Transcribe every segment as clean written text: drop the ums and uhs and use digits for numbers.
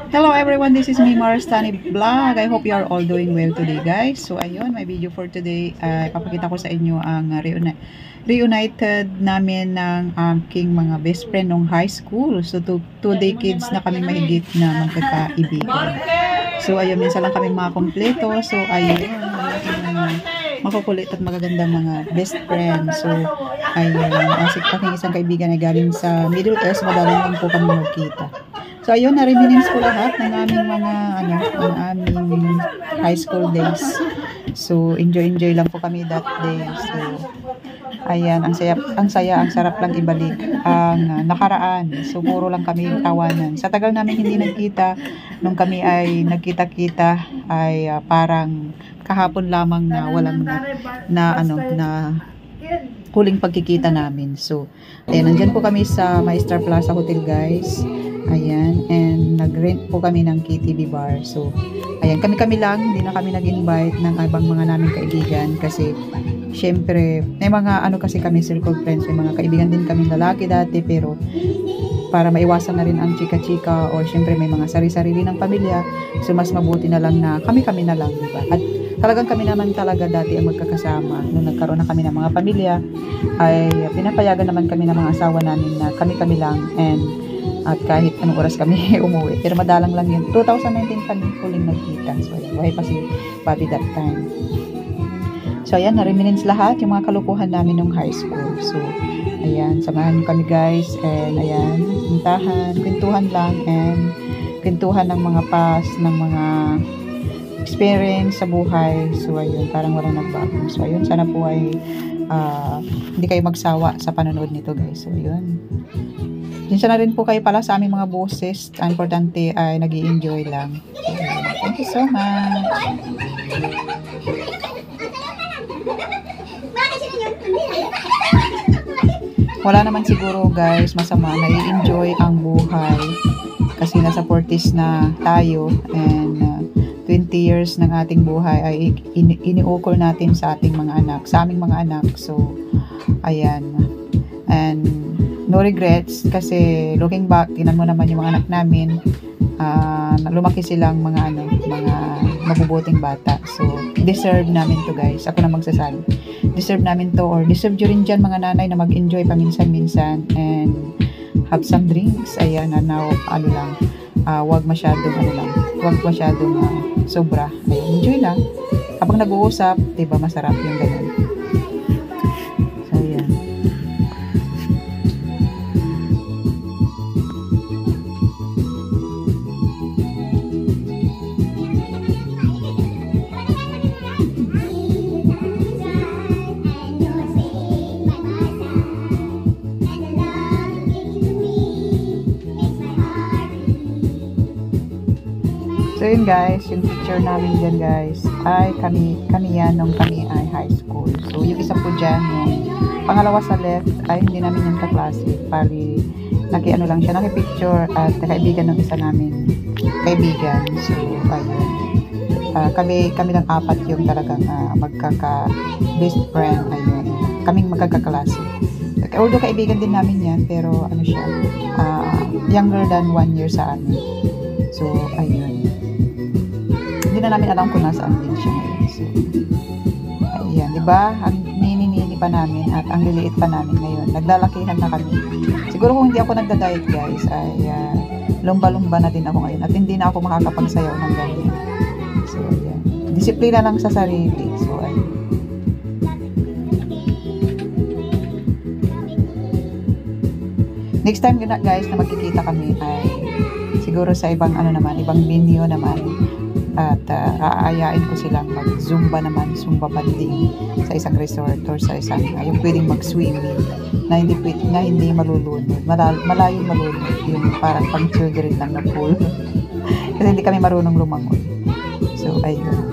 Hello everyone, this is me, Mars Tani Vlog. I hope you are all doing well today, guys. So ayun, my video for today ay papakita ko sa inyo ang reunited namin ng aking mga best friend nung high school. So two decades na kami mahigit na magkakaibigan. So ayun, minsan lang kami mga kompleto. So ayun, makukulit at magagandang mga best friends. So ayun, as aking isang kaibigan na galing sa Middle East, madalang lang po kami magkita. So ayun, na-reminisce ko lahat ng aming mga ng aming high school days. So enjoy lang po kami that day. So ayan, ang sarap lang ibalik ang nakaraan. So puro lang kami tawanan. Sa tagal namin hindi nagkita, nung kami ay nagkita-kita ay parang kahapon lamang na walang na huling pagkikita namin. So ayan, nandyan po kami sa Maestar Plaza Hotel, guys. Ayan, and nag-rent po kami ng KTV bar. So, ayan, kami lang, hindi na kami nag-invite ng ibang mga naming kaibigan kasi syempre, may mga kasi kami circle friends, may mga kaibigan din kami lalaki dati, pero para maiwasan na rin ang chika-chika or syempre may mga sari-sarili ng pamilya, so mas mabuti na lang na kami na lang, diba? At talagang kami naman talaga dati ang magkakasama. Nung nagkaroon na kami ng mga pamilya, ay pinapayagan naman kami ng mga asawa namin na kami lang, and at kahit anong oras kami umuwi. Pero madalang lang yun. 2019 kami huling nagkita. So, ayan, buhay pa si Bobby that time. So, ayan, na-reminisce lahat yung mga kalukuhan namin nung high school. So, ayan, samahan nyo kami, guys. And, ayan, kwentuhan lang, and kwentuhan ng mga past, ng mga experience sa buhay. So, ayun, parang walang nagbago. So, ayun, sana po ay hindi kayo magsawa sa panonood nito, guys. So, ayun. Dinsya na rin po kayo pala sa aming mga boses. Ang importante ay nag-i-enjoy lang. Thank you so much. Wala naman siguro, guys, masama. Nai-enjoy ang buhay. Kasi nasa 40s na tayo. And 20 years ng ating buhay ay iniukol natin sa ating mga anak. Sa aming mga anak. So, ayan. And no regrets kasi looking back, tingnan mo naman yung mga anak namin, lumaki silang mga mabubuting bata. So deserve namin to, guys. Ako na magsasabi, deserve namin to, or deserve nyo rin dyan mga nanay na mag-enjoy paminsan-minsan and have some drinks. Ayan, now lang, wag masyadong sobra. Ayan, enjoy lang habang nag-uusap, diba, masarap yung ganun. So yun, guys, yung picture namin dyan, guys, ay kami yan nung kami ay high school. So yung isa po dyan, yung pangalawa sa left, ay hindi namin yung kaklase. Pali, lang siya, nakipicture at kaibigan ng isa namin kaibigan. So ayun, kami lang apat yung talagang magkaka-best friend. Ayun, kaming magkakaklase. Although kaibigan din namin yan, pero siya, younger than 1 year sa amin. So ayun, hindi na namin alam kung nasaan din siya ngayon. So, ayan, diba? Ang mini pa namin at ang liliit pa namin ngayon. Nagdalakihan na kami. Siguro kung hindi ako nagda-diet, guys, ay lumba-lumba na din ako ngayon at hindi na ako makakapagsayaw ng ganyan. So, ayan. Disiplina lang sa sarili. So, ayan. Next time, guys, na magkikita kami ay siguro sa ibang ibang venue naman. At aayain ko silang mag-zumba banding sa isang resort or sa isang yung pwedeng mag-swimming na hindi malulunod. Malayong malulunod, yung parang pang children lang na pool. Kasi hindi kami marunong lumangoy. So ayun.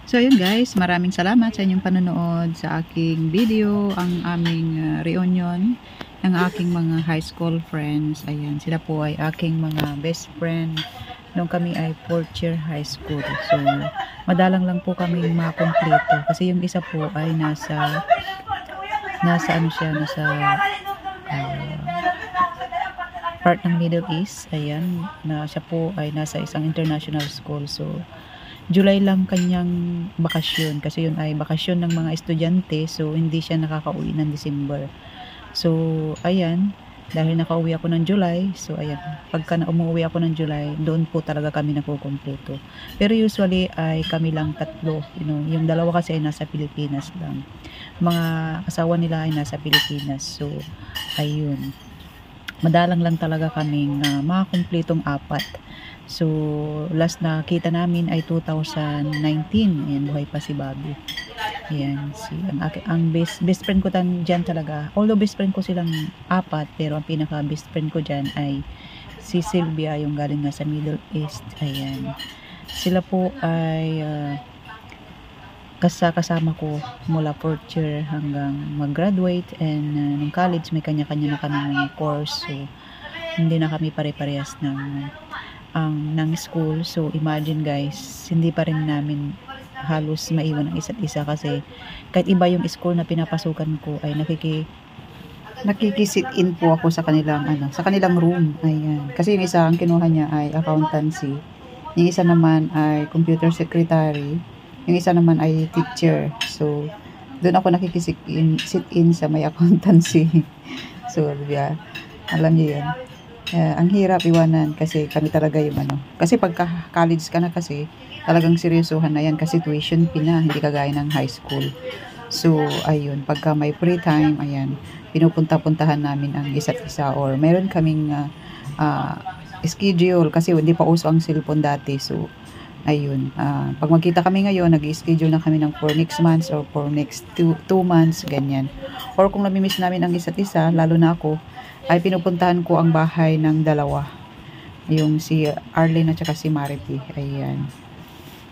So ayun guys, maraming salamat sa inyong panonood sa aking video, ang aming reunion ng aking mga high school friends. Ayan, sila po ay aking mga best friend nung kami ay 4th year high school. So madalang lang po kami makompleto kasi yung isa po ay nasa ano siya, nasa part ng Middle East. Ayan, na siya po ay nasa isang international school. So July lang kanyang bakasyon kasi yun ay bakasyon ng mga estudyante, so hindi siya nakakauwi ng December. So ayan, dahil nakauwi ako ng July, so ayan, pagka na umuwi ako ng July, doon po talaga kami nakukumpleto. Pero usually ay kami lang tatlo, yung dalawa kasi ay nasa Pilipinas lang, mga asawa nila ay nasa Pilipinas. So ayun, madalang lang talaga kaming makakumpletong apat. So last na kita namin ay 2019. Ayan, buhay pa si Bobby. Ayan, ang best friend ko dyan talaga, although best friend ko silang apat, pero ang pinaka best friend ko dyan ay si Sylvia, yung galing nga sa Middle East. Ayan, sila po ay kasama ko mula 4th year hanggang mag-graduate, and nung college may kanya-kanya na kami ng course, so hindi na kami pare-parehas ng school. So imagine guys, hindi pa rin namin halos maiwan ang isa't isa kasi kahit iba yung school na pinapasukan ko ay nakikisit in po ako sa kanilang room. Ayan, kasi yung isa ang kinuha niya ay accountancy, yung isa naman ay computer secretary, yung isa naman ay teacher. So doon ako nakikisit in sa may accountancy. So yeah, alam niyo yan. Ang hirap iwanan kasi kami talaga yung kasi pagka college ka na kasi talagang seryosohan na yan kasi tuition fee na, hindi kagaya ng high school. So ayun, pagka may free time, ayan, pinupunta-puntahan namin ang isa't isa, or meron kaming schedule kasi hindi pa uso ang cellphone dati. So ayun, pag magkita kami ngayon, nag-schedule na kami ng for next month or for next 2 months, ganyan. Or kung namimiss namin ang isa't isa, lalo na ako, ay pinupuntahan ko ang bahay ng dalawa, yung si Arlene at saka si Marity. Ayan,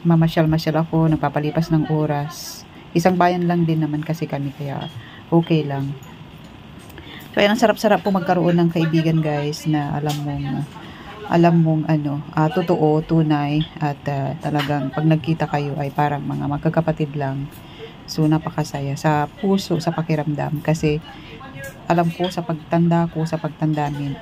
mamasyal-masyal ako, nagpapalipas ng oras. Isang bayan lang din naman kasi kami, kaya okay lang. So ayan, ang sarap-sarap po magkaroon ng kaibigan guys na alam mong totoo, tunay, at talagang pag nagkita kayo ay parang mga magkakapatid lang. So napakasaya sa puso, sa pakiramdam, kasi alam ko sa pagtanda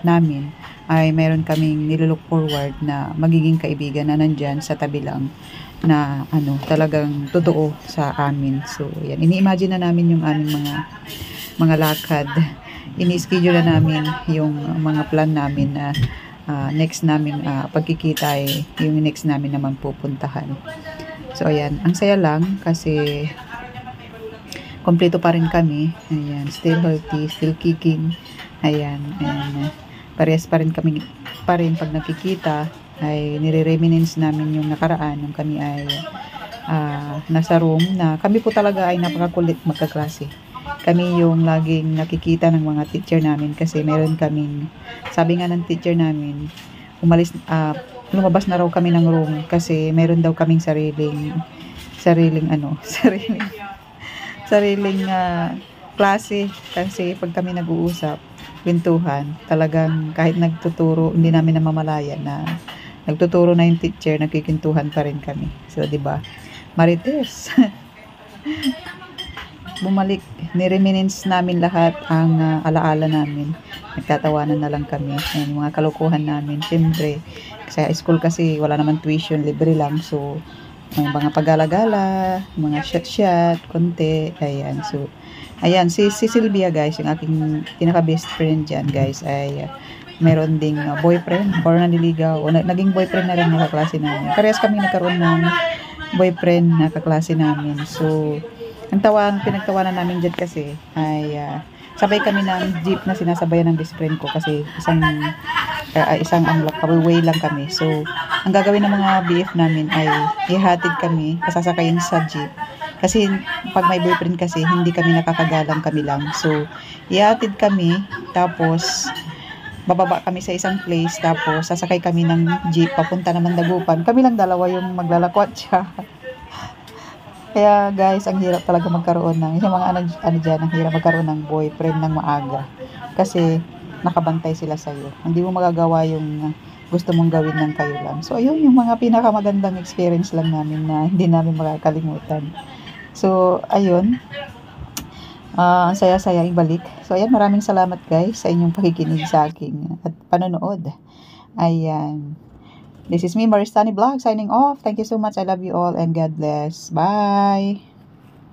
namin ay meron kaming nilook forward na magiging kaibigan na nandyan sa tabi lang, na talagang totoo sa amin. So yan, ini-imagine na namin yung aming mga lakad, ini-schedule na namin yung mga plan namin na next namin pagkikita ay yung next namin naman pupuntahan. So ayan, ang saya lang kasi kompleto pa rin kami. Ayan, still healthy, still kicking. Ayan, and parehas pa rin kami pag nakikita ay nire-reminisce namin yung nakaraan nung kami ay nasa room, na kami po talaga ay napakakulit magkaklase. kami yung laging nakikita ng mga teacher namin kasi meron kaming, sabi nga ng teacher namin, lumabas na raw kami ng room kasi meron daw kaming sariling klase kasi pag kami nag-uusap, kwentuhan, talagang kahit nagtuturo, hindi namin namamalayan na nagtuturo na yung teacher, nagkikintuhan pa rin kami. So, di ba? Marites. Bumalik, ni-reminisce namin lahat ang alaala namin. Nagtatawanan na lang kami. Yung mga kalokohan namin. Siyempre, sa school kasi wala naman tuition, libre lang. So, may mga pagala-gala, mga shot-shot, konti. Ayan. So, ayan. Si Sylvia, guys, yung aking pinaka-best friend dyan, guys, ay meron ding boyfriend or naniligaw. O, naging boyfriend na rin ng kaklase namin. Parehas kami nagkaroon ng boyfriend na kaklase namin. So, ang pinagtawanan namin dyan kasi ay sabay kami ng jeep na sinasabayan ng best friend ko kasi isang way lang kami. So, ang gagawin ng mga BF namin ay ihatid kami, pasasakayin sa jeep. Kasi pag may boyfriend kasi, hindi kami nakakagalang, kami lang. So, ihatid kami, tapos bababa kami sa isang place, tapos sasakay kami ng jeep, papunta naman Dagupan. Kami lang dalawa yung maglalakwat siya. Kaya guys, ang hirap talaga magkaroon ng, yung mga dyan, ang hirap magkaroon ng boyfriend ng maaga. Kasi nakabantay sila sa'yo. Hindi mo magagawa yung gusto mong gawin ng kayo lang. So, ayun yung mga pinakamagandang experience lang namin na hindi namin makakalimutan. So, ayun. Ang saya-saya ibalik. So, ayan, maraming salamat guys sa inyong pakikinig sa aking at panonood. Ayan. This is me, Maristani Vlog, signing off. Thank you so much. I love you all and God bless. Bye!